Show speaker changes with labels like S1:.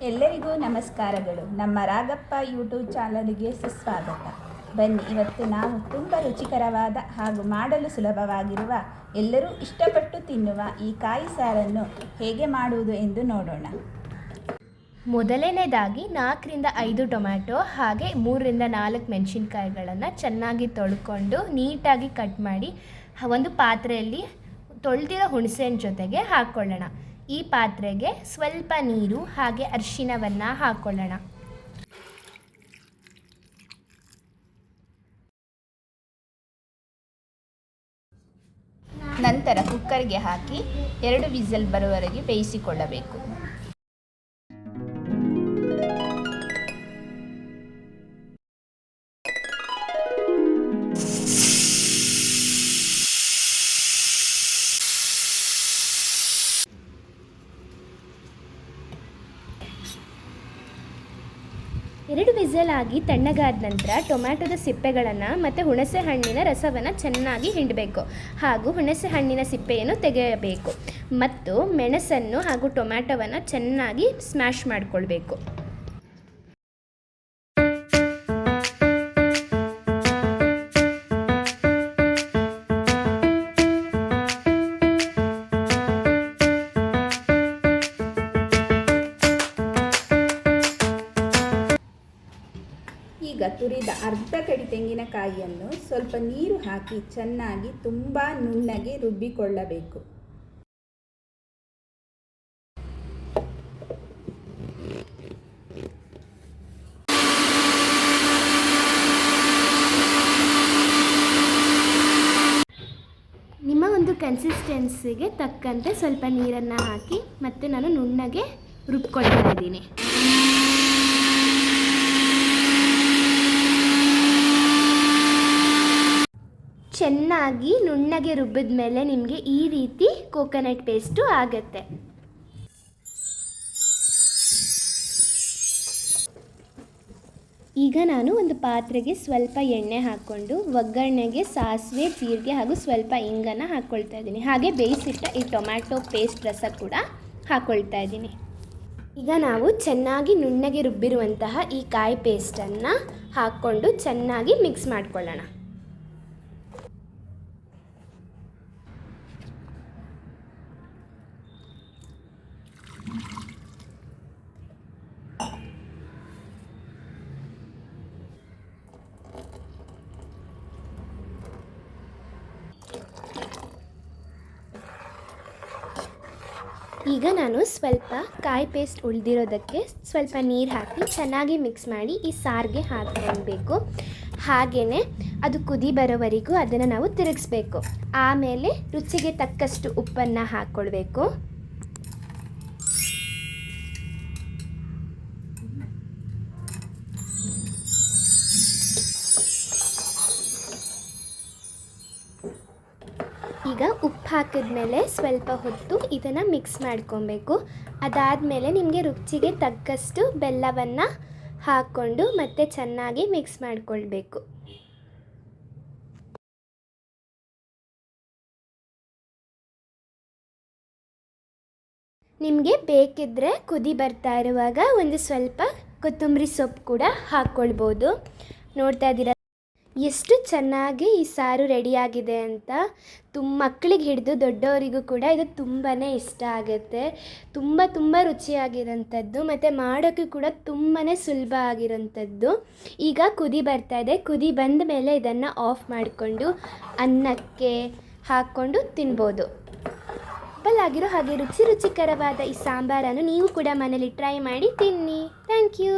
S1: ಎಲ್ಲರಿಗೂ ನಮಸ್ಕಾರಗಳು. ನಮ್ಮ ರಾಗಪ್ಪ ಯೂಟ್ಯೂಬ್ ಚಾನಲ್ಗೆ ಸುಸ್ವಾಗತ. ಬನ್ನಿ, ಇವತ್ತು ನಾವು ತುಂಬ ರುಚಿಕರವಾದ ಹಾಗೂ ಮಾಡಲು ಸುಲಭವಾಗಿರುವ ಎಲ್ಲರೂ ಇಷ್ಟಪಟ್ಟು ತಿನ್ನುವ ಈ ಕಾಯಿ ಸಾರನ್ನು ಹೇಗೆ ಮಾಡುವುದು ಎಂದು ನೋಡೋಣ.
S2: ಮೊದಲನೇದಾಗಿ 4-5 ಟೊಮ್ಯಾಟೊ ಹಾಗೆ 3-4 ಮೆಣಸಿನ್ಕಾಯಿಗಳನ್ನು ಚೆನ್ನಾಗಿ ತೊಳ್ಕೊಂಡು ನೀಟಾಗಿ ಕಟ್ ಮಾಡಿ ಒಂದು ಪಾತ್ರೆಯಲ್ಲಿ ತೊಳೆದಿರೋ ಹುಣಸೆಹಣ್ಣು ಜೊತೆಗೆ ಹಾಕ್ಕೊಳ್ಳೋಣ. ಈ ಪಾತ್ರೆಗೆ ಸ್ವಲ್ಪ ನೀರು ಹಾಗೆ ಅರಿಶಿಣವನ್ನು ಹಾಕ್ಕೊಳ್ಳೋಣ.
S1: ನಂತರ ಕುಕ್ಕರ್ಗೆ ಹಾಕಿ 2 ವಿಸಲ್ ಬರುವವರೆಗೆ ಬೇಯಿಸಿಕೊಳ್ಳಬೇಕು.
S2: ಎರಡು ವಿಸಲ್ ಆಗಿ ತಣ್ಣಗಾದ ನಂತರ ಟೊಮ್ಯಾಟೊದ ಸಿಪ್ಪೆಗಳನ್ನು ಮತ್ತು ಹುಣಸೆ ಹಣ್ಣಿನ ರಸವನ್ನು ಚೆನ್ನಾಗಿ ಹಿಂಡಬೇಕು ಹಾಗೂ ಹುಣಸೆ ಹಣ್ಣಿನ ಸಿಪ್ಪೆಯನ್ನು ತೆಗೆಯಬೇಕು ಮತ್ತು ಮೆಣಸನ್ನು ಹಾಗೂ ಟೊಮ್ಯಾಟೊವನ್ನು ಚೆನ್ನಾಗಿ ಸ್ಮ್ಯಾಶ್ ಮಾಡಿಕೊಳ್ಬೇಕು.
S1: ಈಗ ತುರಿದ ಅರ್ಧ ಕಡಿ ತೆಂಗಿನಕಾಯಿಯನ್ನು ಸ್ವಲ್ಪ ನೀರು ಹಾಕಿ ಚೆನ್ನಾಗಿ ತುಂಬ ನುಣ್ಣಗೆ ರುಬ್ಬಿಕೊಳ್ಳಬೇಕು.
S2: ನಿಮ್ಮ ಒಂದು ಕನ್ಸಿಸ್ಟೆನ್ಸಿಗೆ ತಕ್ಕಂತೆ ಸ್ವಲ್ಪ ನೀರನ್ನು ಹಾಕಿ ಮತ್ತು ನಾನು ನುಣ್ಣಗೆ ರುಬ್ಕೊಳ್ತಾ ಇದ್ದೀನಿ. ಚೆನ್ನಾಗಿ ನುಣ್ಣಗೆ ರುಬ್ಬಿದ ಮೇಲೆ ನಿಮಗೆ ಈ ರೀತಿ ಕೋಕೋನಟ್ ಪೇಸ್ಟು ಆಗುತ್ತೆ. ಈಗ ನಾನು ಒಂದು ಪಾತ್ರೆಗೆ ಸ್ವಲ್ಪ ಎಣ್ಣೆ ಹಾಕ್ಕೊಂಡು ಒಗ್ಗರಣೆಗೆ ಸಾಸಿವೆ, ಜೀರಿಗೆ ಹಾಗೂ ಸ್ವಲ್ಪ ಇಂಗನ್ನು ಹಾಕ್ಕೊಳ್ತಾ ಇದ್ದೀನಿ. ಹಾಗೆ ಬೇಯಿಸಿಟ್ಟ ಈ ಟೊಮ್ಯಾಟೊ ಪೇಸ್ಟ್ ರಸ ಕೂಡ ಹಾಕ್ಕೊಳ್ತಾ ಇದ್ದೀನಿ. ಈಗ ನಾವು ಚೆನ್ನಾಗಿ ನುಣ್ಣಗೆ ರುಬ್ಬಿರುವಂತಹ ಈ ಕಾಯಿ ಪೇಸ್ಟನ್ನು ಹಾಕ್ಕೊಂಡು ಚೆನ್ನಾಗಿ ಮಿಕ್ಸ್ ಮಾಡ್ಕೊಳ್ಳೋಣ. ಈಗ ನಾನು ಸ್ವಲ್ಪ ಕಾಯಿ ಪೇಸ್ಟ್ ಉಳಿದಿರೋದಕ್ಕೆ ಸ್ವಲ್ಪ ನೀರು ಹಾಕಿ ಚೆನ್ನಾಗಿ ಮಿಕ್ಸ್ ಮಾಡಿ ಈ ಸಾರಿಗೆ ಹಾಕ್ಕೊಳ್ಬೇಕು. ಹಾಗೆಯೇ ಅದು ಕುದಿ ಬರೋವರೆಗೂ ಅದನ್ನು ನಾವು ತಿರುಗಿಸ್ಬೇಕು. ಆಮೇಲೆ ರುಚಿಗೆ ತಕ್ಕಷ್ಟು ಉಪ್ಪನ್ನು ಹಾಕ್ಕೊಳ್ಬೇಕು. ಈಗ ಉಪ್ಪು ಹಾಕಿದ್ಮೇಲೆ ಸ್ವಲ್ಪ ಹೊತ್ತು ಇದನ್ನು ಮಿಕ್ಸ್ ಮಾಡ್ಕೊಬೇಕು. ಅದಾದಮೇಲೆ ನಿಮಗೆ ರುಚಿಗೆ ತಕ್ಕಷ್ಟು ಬೆಲ್ಲವನ್ನು ಹಾಕ್ಕೊಂಡು ಮತ್ತೆ ಚೆನ್ನಾಗಿ ಮಿಕ್ಸ್ ಮಾಡಿಕೊಳ್ಬೇಕು. ನಿಮಗೆ ಬೇಕಿದ್ದರೆ ಕುದಿ ಬರ್ತಾ ಇರುವಾಗ ಒಂದು ಸ್ವಲ್ಪ ಕೊತ್ತಂಬರಿ ಸೊಪ್ಪು ಕೂಡ ಹಾಕ್ಕೊಳ್ಬೋದು. ನೋಡ್ತಾ ಇದ್ದೀರಾ ಎಷ್ಟು ಚೆನ್ನಾಗಿ ಈ ಸಾರು ರೆಡಿಯಾಗಿದೆ ಅಂತ. ಮಕ್ಕಳಿಗೆ ಹಿಡಿದು ದೊಡ್ಡವರಿಗೂ ಕೂಡ ಇದು ತುಂಬಾ ಇಷ್ಟ ಆಗುತ್ತೆ. ತುಂಬ ರುಚಿಯಾಗಿರೋಂಥದ್ದು ಮತ್ತು ಮಾಡೋಕ್ಕೂ ಕೂಡ ತುಂಬಾ ಸುಲಭ ಆಗಿರೋಂಥದ್ದು. ಈಗ ಕುದಿ ಬರ್ತಾ ಇದೆ. ಕುದಿ ಬಂದ ಮೇಲೆ ಇದನ್ನು ಆಫ್ ಮಾಡಿಕೊಂಡು ಅನ್ನಕ್ಕೆ ಹಾಕ್ಕೊಂಡು ತಿನ್ಬೋದು. ಸಿಂಪಲ್ ಆಗಿರೋ ಹಾಗೆ ರುಚಿಕರವಾದ ಈ ಸಾಂಬಾರನ್ನು ನೀವು ಕೂಡ ಮನೇಲಿ ಟ್ರೈ ಮಾಡಿ ತಿನ್ನಿ. Thank you.